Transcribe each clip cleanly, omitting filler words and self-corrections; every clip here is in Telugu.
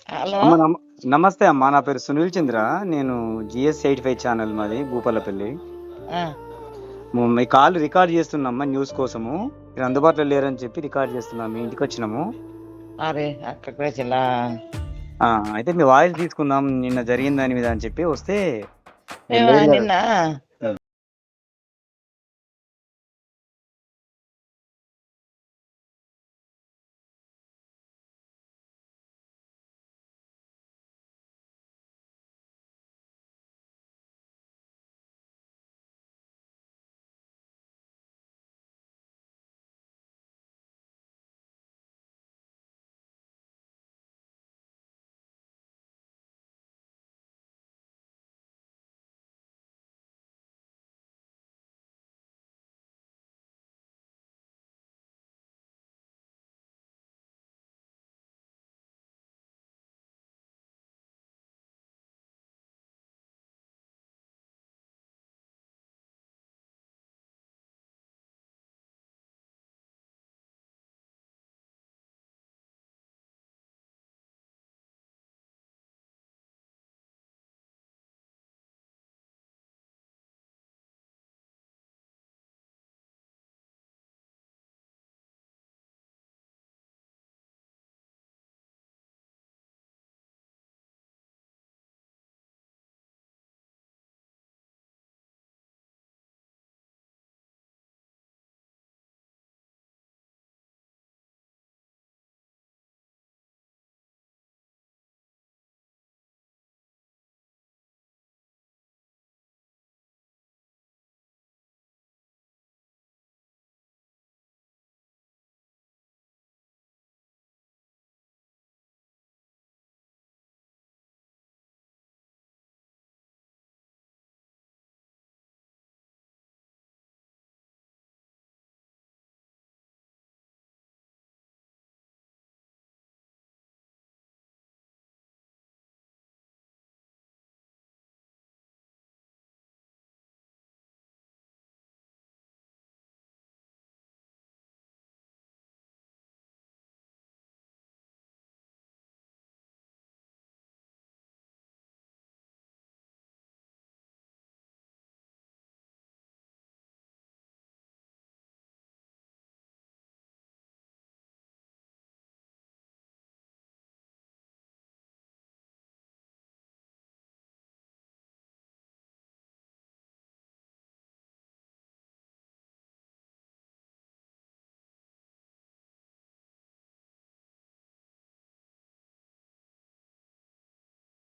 హలో. అమ్మ నమస్తే అమ్మా. నా పేరు సునీల్ చంద్ర. నేను GS85 ఛానల్ మాది భూపాలపల్లి. ఆ, మీ కాల్ రికార్డ్ చేస్తున్నామ్మా న్యూస్ కోసము. మీరు అందుబాటులో లేరని చెప్పి రికార్డ్ చేస్తున్నాం. మీ ఇంటికి వచ్చినాము. అరే అక్కడికి వచ్చిందా? ఆ, అయితే మీ వాయిస్ తీసుకుందాం నిన్న జరిగిన దాని మీద అని చెప్పి వస్తే మీరు మేము లేరు కదా. నిన్న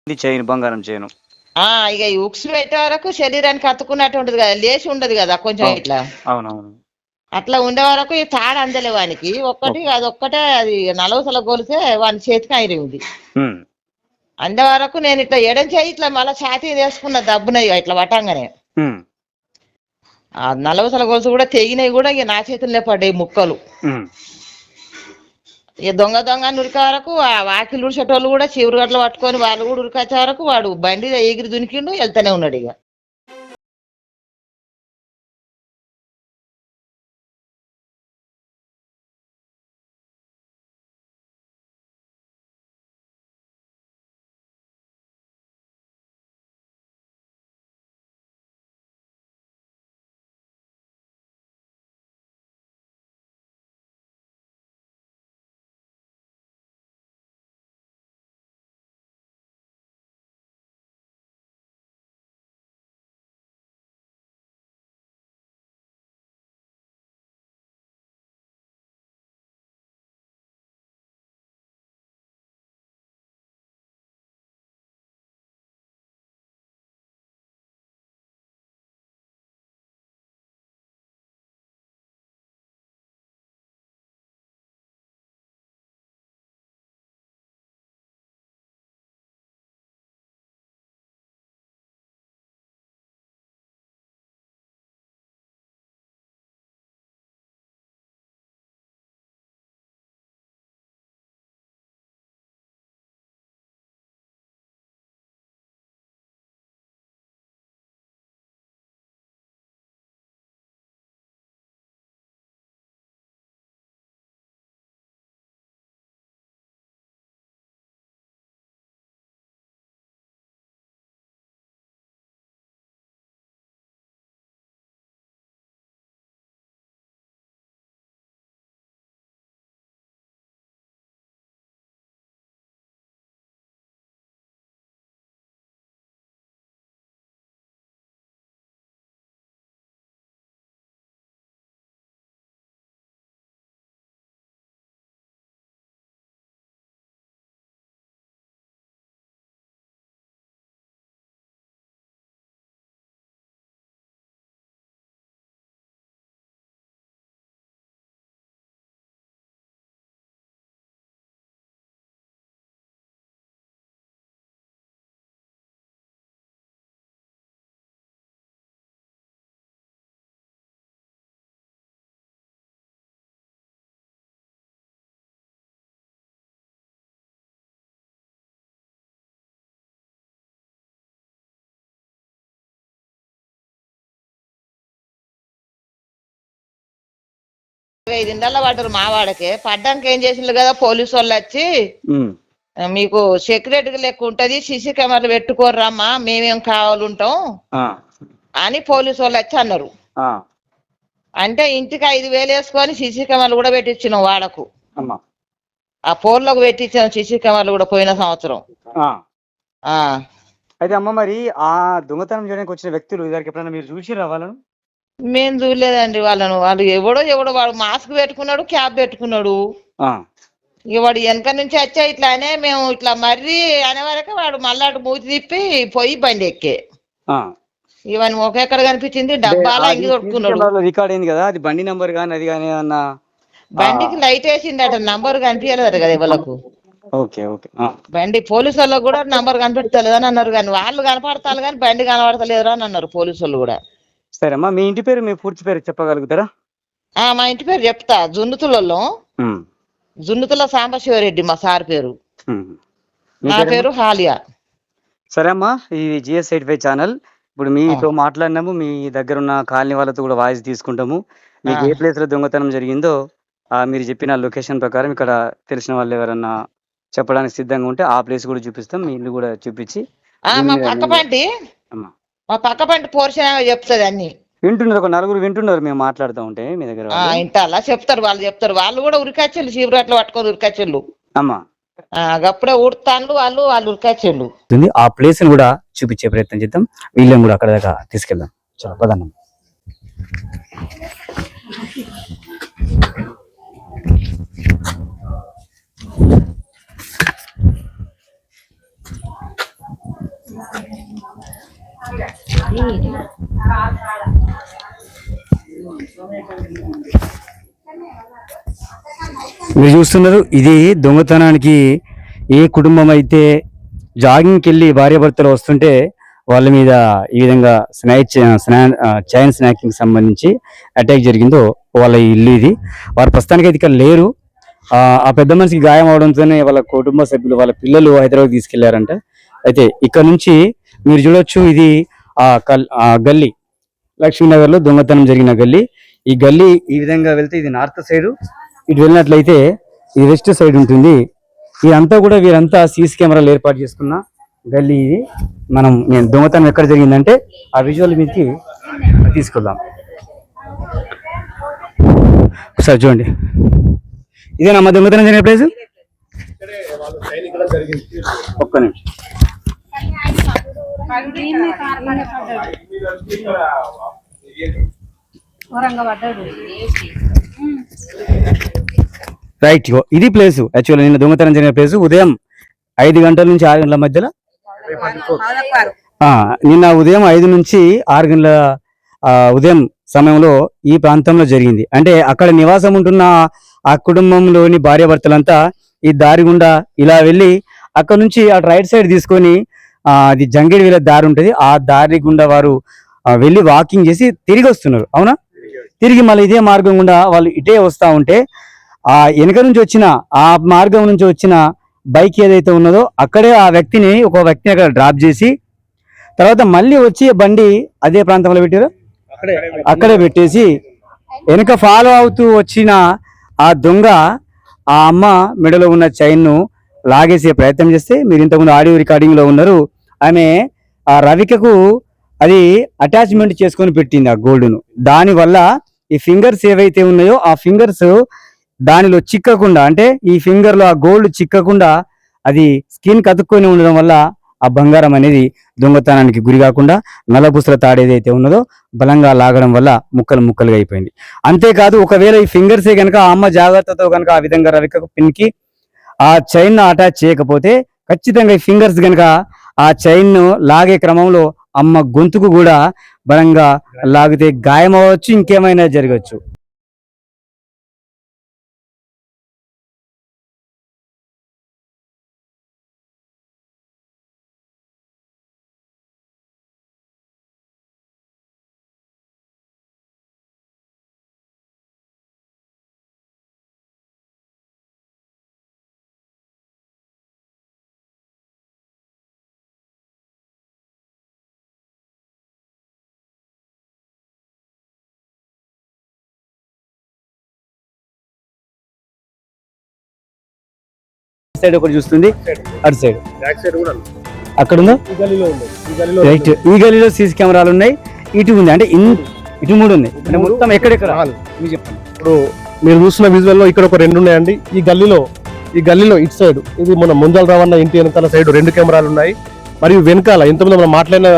ఇది చైన్ బంగారం చేయను. ఇక ఈ ఉక్స్ పెట్టే వరకు శరీరానికి అతుకున్నట్టు ఉంటది కదా, లేచి ఉండదు కదా కొంచెం ఇట్లా. అవునవును. అట్లా ఉండే వరకు ఈ తాడు అందలే వానికి ఒక్కటి, అది ఒక్కటే, అది నలవసల గొలిసే వాని చేతికి ఐరింది. ఉమ్. అందే వరకు నేను ఇట్లా ఎడం చేయి ఇట్లా మళ్ళీ ఛాతీ వేసుకున్న దబ్బునయ్యి ఇట్లా పట్టంగానే ఉమ్. ఆ నలవసల గొలుసు కూడా తెగినవి కూడా ఇక నా చేతుల్లో పడ్డాయి ముక్కలు. ఉమ్. ఇక దొంగ దొంగ ఉరికే వరకు ఆ వాకిలు ఉడిచేటోళ్ళు కూడా చివరి గట్ల పట్టుకొని వాళ్ళు కూడా ఉరికొచ్చే వరకు వాడు బండి ఎగిరి దునికిండు, వెళ్తానే ఉన్నాడు ఇక. 5 ఇండ్ల పడ్డారు మా వాడకే. పడ్డానికి ఏం చేసిండ్రు కదా పోలీసు వాళ్ళు వచ్చి, ఉమ్, మీకు సెక్యూరిటీ లెక్క ఉంటది, సీసీ కెమెరాలు పెట్టుకోర్రమ్మా, మేమేం కావాలంటాం ఆ, అని పోలీసు వాళ్ళు వచ్చి అన్నారు. ఆ, అంటే ఇంటికి 5,000 వేసుకొని సీసీ కెమెరాలు కూడా పెట్టించినాం వాడకు. అమ్మా, ఆ ఫోన్లకు పెట్టించాం సీసీ కెమెరాలు కూడా పోయిన సంవత్సరం. ఆ. ఆ అయితే అమ్మ మరి ఆ దొంగతనం చేయడానికి వచ్చిన వ్యక్తులు ఇద్దరికి ఎప్పుడైనా మీరు చూసిర్రా వాళ్ళను? మేము చూడలేదండి వాళ్ళను. వాళ్ళు ఎవడో వాడు మాస్క్ పెట్టుకున్నాడు, క్యాప్ పెట్టుకున్నాడు. ఆ, ఇక వాడు వెనక నుంచి వచ్చా ఇట్లా అనే మేము ఇట్లా మర్రి అనే వరకు వాడు మళ్ళా అటు మూతి తిప్పి పోయి బండి ఎక్కే. ఆ. ఇవన్నీ ఒక ఎక్కడ కనిపించింది, అంటే డబ్బాలా అది ఇంగి సీసీ దొడుకున్నాడు. కెమెరాలో రికార్డ్ అయింది కదా, అది బండి నంబర్ కానీ అది కానీ అన్న. బండికి లైట్ వేసిందట, నంబర్ కనిపించలేదు కదా ఎవరికి. Okay, okay. బండి పోలీసు వాళ్ళకు కూడా నంబర్ కనిపెడతలేదు అని అన్నారు, కానీ వాళ్ళు కనపడతారు కానీ బండి కనపడతలేదురా అని అన్నారు పోలీసు వాళ్ళు కూడా. సరే అమ్మా, మీ ఇంటి పేరు, మీ పూర్తి పేరు చెప్పగలుగుతారా? మా ఇంటి పేరు చెప్తా, జున్నుతులలో. ఉమ్, జున్నుతుల సాంబశివరెడ్డి మా సార్ పేరు. ఉమ్. మీ నా పేరమ్మా? పేరు హాలియా. సరే అమ్మా, ఇది జిఎస్ 85 ఛానల్. ఇప్పుడు మీతో మాట్లాడినాము, మీ దగ్గర ఉన్న కాలనీ వాళ్ళతో కూడా వాయిస్ తీసుకుంటాము. మీకు ఏ ప్లేస్ లో దొంగతనం జరిగిందో మీరు చెప్పిన లొకేషన్ ప్రకారం ఇక్కడ తెలిసిన వాళ్ళు ఎవరన్నా చెప్పడానికి సిద్ధంగా ఉంటే ఆ ప్లేస్ కూడా చూపిస్తాం, మీ ఇల్లు కూడా చూపించి. మా పక్క పంటి అమ్మా, మా పక్క పంటి పోర్షన్ చెప్తుంది అన్ని. వింటున్నారు, ఒక నలుగురు వింటున్నారు మేము మాట్లాడుతూ ఉంటే మీ దగ్గర వాళ్ళు. ఇంత అలా చెప్తారు, వాళ్ళు కూడా ఉరికొచ్చిండు, చీపురట్లు పట్టుకొని ఉరికొచ్చిండు. అమ్మా, అప్పుడే ఊడుతాండ్లు వాళ్ళు ఉరికొచ్చిండు. ఆ ప్లేస్ కూడా చూపించే ప్రయత్నం చేద్దాం, వీళ్ళని కూడా అక్కడ దాకా తీసుకెళ్దాం. చాలా ప్రధానం. మీరు చూస్తున్నారు, ఇది దొంగతనానికి ఏ కుటుంబం అయితే జాగింగ్కి వెళ్ళి భార్యాభర్తలు వస్తుంటే వాళ్ళ మీద ఈ విధంగా చైన్ స్నాకింగ్ సంబంధించి అటాక్ జరిగిందో వాళ్ళ ఇల్లు ఇది. వారు ప్రస్తుతానికి అయితే ఇక్కడ లేరు. ఆ పెద్ద మనిషికి గాయం అవడంతోనే వాళ్ళ కుటుంబ సభ్యులు, వాళ్ళ పిల్లలు హైదరాబాద్ తీసుకెళ్లారంట. అయితే ఇక్కడ నుంచి మీరు చూడొచ్చు, ఇది ఆ గల్లీ, లక్ష్మీనగర్ లో దొంగతనం జరిగిన గల్లీ. ఈ గల్లీ ఈ విధంగా వెళ్తే ఇది నార్త్ సైడ్, ఇటు వెళ్ళినట్లయితే ఇది వెస్ట్ సైడ్ ఉంటుంది. ఇదంతా కూడా వీరంతా సీసీ కెమెరాలు ఏర్పాటు చేసుకున్న గల్లీ ఇది. నేను దొంగతనం ఎక్కడ జరిగిందంటే ఆ విజువల్ మీదకి తీసుకెళ్దాం. ఒకసారి చూడండి, ఇదేనా మా దొంగతనం జరిగిన ప్లేస్? ఒక్క నిమిషం. రైట్, ఇది ప్లేస్. యాక్చువల్లీ నిన్న దొంగతనం జరిగిన ప్లేస్ ఉదయం 5 గంటల నుంచి 6 గంటల మధ్యలో. నిన్న ఉదయం 5 నుంచి 6 గంటల ఉదయం సమయంలో ఈ ప్రాంతంలో జరిగింది. అంటే అక్కడ నివాసం ఉంటున్న ఆ కుటుంబంలోని భార్యాభర్తలంతా ఈ దారి గుండా ఇలా వెళ్ళి అక్కడ నుంచి అటు రైట్ సైడ్ తీసుకొని అది జంగిడి వెళ్ళే దారి ఉంటుంది, ఆ దారి గుండా వారు వెళ్ళి వాకింగ్ చేసి తిరిగి వస్తున్నారు. అవునా? తిరిగి మళ్ళీ ఇదే మార్గం గుండా వాళ్ళు ఇటే వస్తూ ఉంటే ఆ వెనక నుంచి వచ్చిన, ఆ మార్గం నుంచి వచ్చిన బైక్ ఏదైతే ఉన్నదో అక్కడే ఒక వ్యక్తిని అక్కడ డ్రాప్ చేసి తర్వాత మళ్ళీ వచ్చి బండి అదే ప్రాంతంలో పెట్టారు, అక్కడే పెట్టేసి వెనక ఫాలో అవుతూ వచ్చిన ఆ దొంగ ఆ అమ్మ మెడలో ఉన్న చైన్ను లాగేసే ప్రయత్నం చేస్తే, మీరు ఇంతకుముందు ఆడియో రికార్డింగ్ లో ఉన్నారు, ఆమె ఆ రవికకు అది అటాచ్మెంట్ చేసుకొని పెట్టింది ఆ గోల్డ్ను. దానివల్ల ఈ ఫింగర్స్ ఏవైతే ఉన్నాయో ఆ ఫింగర్స్ దానిలో చిక్కకుండా, అంటే ఈ ఫింగర్ లో ఆ గోల్డ్ చిక్కకుండా అది స్కిన్ కతుక్కొని ఉండడం వల్ల ఆ బంగారం అనేది దొంగతనానికి గురి కాకుండా నల్లబుసల తాడు ఏదైతే ఉన్నదో బలంగా లాగడం వల్ల ముక్కలు ముక్కలుగా అయిపోయింది. అంతేకాదు, ఒకవేళ ఈ ఫింగర్సే కనుక ఆ అమ్మ జాగ్రత్తతో కనుక ఆ విధంగా రవికకు పిన్కి ఆ చైన్ అటాచ్ చేయకపోతే ఖచ్చితంగా ఈ ఫింగర్స్ కనుక ఆ చైన్ లాగే క్రమంలో అమ్మ గొంతుకు కూడా బలంగా లాగితే గాయం అవ్వచ్చు, ఇంకేమైనా జరగచ్చు. సైడ్ ఒకటి చూస్తుంది, అటు సైడ్ బ్యాక్ సైడ్ కూడా అక్కడ ఉందో ఈ గల్లీలో ఉంది. ఈ గల్లీలో రైట్. ఈ గల్లీలో సీసీ కెమెరాలు ఉన్నాయి, ఇటు ఉంది, అంటే ఇటు 3 ఉన్నాయి. అంటే మొత్తం ఎక్కడెక్కడ మీరు చెప్పండి. ఇప్పుడు మీరు చూస్తున్న విజువల్ లో ఇక్కడ ఒక 2 ఉన్నాయండి. ఈ గల్లీలో ఇటు సైడ్ ఇది మన ముంజల్ రావన్న ఇంటి వెనకాల సైడ్ 2 కెమెరాలు ఉన్నాయి. మరియు వెనకాల ఇంతకుముందు మనం మాట్లాడిన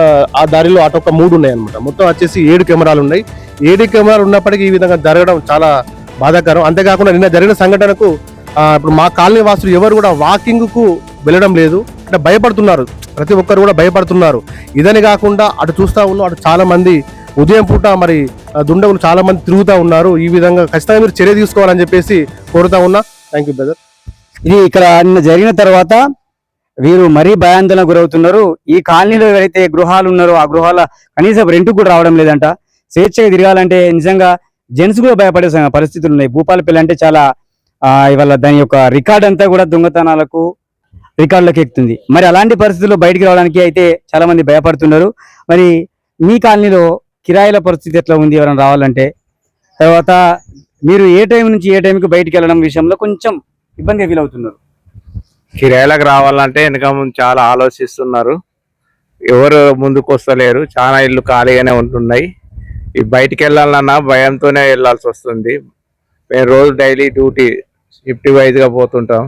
ఆ దారిలో అటు ఒక 3 ఉన్నాయి అనమాట. మొత్తం వచ్చేసి 7 కెమెరాలు ఉన్నాయి. 7 కెమెరాలు ఉన్నప్పటికీ ఈ విధంగా జరగడం చాలా బాధాకరం. అంతేకాకుండా నిన్న జరిగిన సంఘటనకు ఇప్పుడు మా కాలనీ వాసులు ఎవరు కూడా వాకింగ్ కు వెళ్ళడం లేదు, అంటే భయపడుతున్నారు. ప్రతి ఒక్కరు కూడా భయపడుతున్నారు. ఇదని కాకుండా అటు చూస్తా ఉన్నాం, అటు చాలా మంది ఉదయం పూట మరి దుండగులు చాలా మంది తిరుగుతూ ఉన్నారు. ఈ విధంగా ఖచ్చితంగా మీరు చర్య తీసుకోవాలని చెప్పేసి కోరుతా ఉన్నా. Thank you brother. ఇది ఇక్కడ నిన్న జరిగిన తర్వాత వీరు మరీ భయాందోళన గురవుతున్నారు. ఈ కాలనీలో ఎవరైతే గృహాలు ఉన్నారో ఆ గృహాల కనీసం రెంట్ కూడా రావడం లేదంట. స్వేచ్ఛగా తిరగాలంటే నిజంగా జెంట్స్ కూడా భయపడే పరిస్థితులు ఉన్నాయి. భూపాలపల్లి అంటే చాలా ఇవాళ దాని యొక్క రికార్డ్ అంతా కూడా దొంగతనాలకు రికార్డులకు ఎక్కుతుంది. మరి అలాంటి పరిస్థితుల్లో బయటికి రావడానికి అయితే చాలా మంది భయపడుతున్నారు. మరి మీ కాలనీలో కిరాయిల పరిస్థితి ఎట్లా ఉంది ఎవరైనా రావాలంటే? తర్వాత మీరు ఏ టైం నుంచి ఏ టైంకి బయటికి వెళ్ళడం విషయంలో కొంచెం ఇబ్బందిగా ఫీల్ అవుతున్నారు? కిరాయిలకు రావాలంటే వెనక ముందు చాలా ఆలోచిస్తున్నారు, ఎవరు ముందుకు వస్తలేరు. చాలా ఇల్లు ఖాళీగానే ఉంటున్నాయి. ఈ బయటికి వెళ్ళాలన్నా భయంతోనే వెళ్ళాల్సి వస్తుంది. మేము రోజు డైలీ డ్యూటీ షిఫ్ట్ వైజ్గా పోతుంటాం.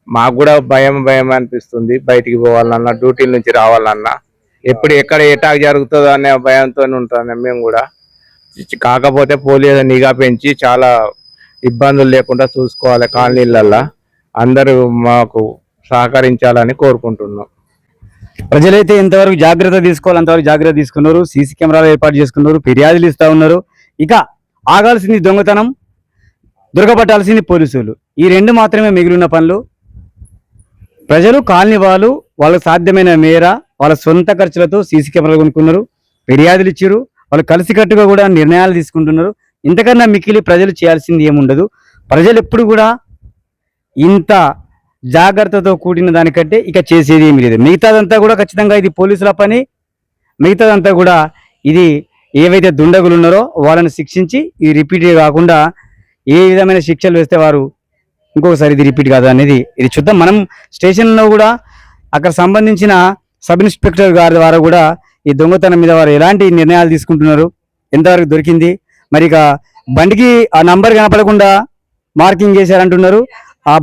మాకు కూడా భయం అనిపిస్తుంది. బయటికి పోవాలన్నా, డ్యూటీల నుంచి రావాలన్నా ఎప్పుడు ఎక్కడ ఎటాక్ జరుగుతుందో అనే భయంతో ఉంటాం మేము కూడా. కాకపోతే పోలీసు నిఘా పెంచి చాలా ఇబ్బందులు లేకుండా చూసుకోవాలి. కాలనీలల్లా అందరూ మాకు సహకరించాలని కోరుకుంటున్నాం. ప్రజలైతే ఎంతవరకు జాగ్రత్త తీసుకోవాలి అంతవరకు జాగ్రత్త తీసుకున్నారు. సీసీ కెమెరాలు ఏర్పాటు చేసుకున్నారు, ఫిర్యాదులు ఇస్తా ఉన్నారు. ఇక ఆగాల్సింది దొంగతనం, దొరకబట్టాల్సింది పోలీసులు. ఈ 2 మాత్రమే మిగిలిన పనులు. ప్రజలు కాలనీ వాళ్ళకు సాధ్యమైన మేర వాళ్ళ సొంత ఖర్చులతో సీసీ కెమెరాలు కొనుక్కున్నారు, ఫిర్యాదులు ఇచ్చారు. వాళ్ళు కలిసికట్టుగా కూడా నిర్ణయాలు తీసుకుంటున్నారు. ఇంతకన్నా మిక్కిలి ప్రజలు చేయాల్సింది ఏముండదు. ప్రజలు ఎప్పుడు కూడా ఇంత జాగ్రత్తతో కూడిన దానికంటే ఇక చేసేది ఏమి లేదు. మిగతాదంతా కూడా ఖచ్చితంగా ఇది పోలీసుల పని. మిగతాదంతా కూడా ఇది ఏవైతే దుండగులు ఉన్నారో వాళ్ళని శిక్షించి ఇది రిపీట్ కాకుండా ఏ విధమైన శిక్షలు వేస్తే వారు ఇంకొకసారి ఇది రిపీట్ కాదు అనేది ఇది చూద్దాం. మనం స్టేషన్లో కూడా అక్కడ సంబంధించిన సబ్ ఇన్స్పెక్టర్ గారి ద్వారా కూడా ఈ దొంగతనం మీద వారు ఎలాంటి నిర్ణయాలు తీసుకుంటున్నారు, ఎంతవరకు దొరికింది, మరి ఇక బండికి ఆ నంబర్ కనపడకుండా మార్కింగ్ చేశారంటున్నారు. ఆ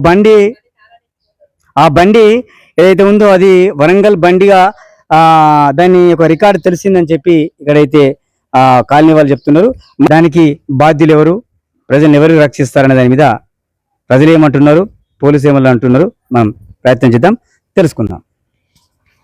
బండి ఏదైతే ఉందో అది వరంగల్ బండిగా దాని యొక్క రికార్డు తెలిసిందని చెప్పి ఇక్కడైతే కాలనీ వాళ్ళు చెప్తున్నారు. దానికి బాధ్యులు ఎవరు, ప్రజలను ఎవరు రక్షిస్తారనే దాని మీద ప్రజలు ఏమంటున్నారు, పోలీసు ఏమన్నా అంటున్నారు, మనం ప్రయత్నం చేద్దాం, తెలుసుకుందాం.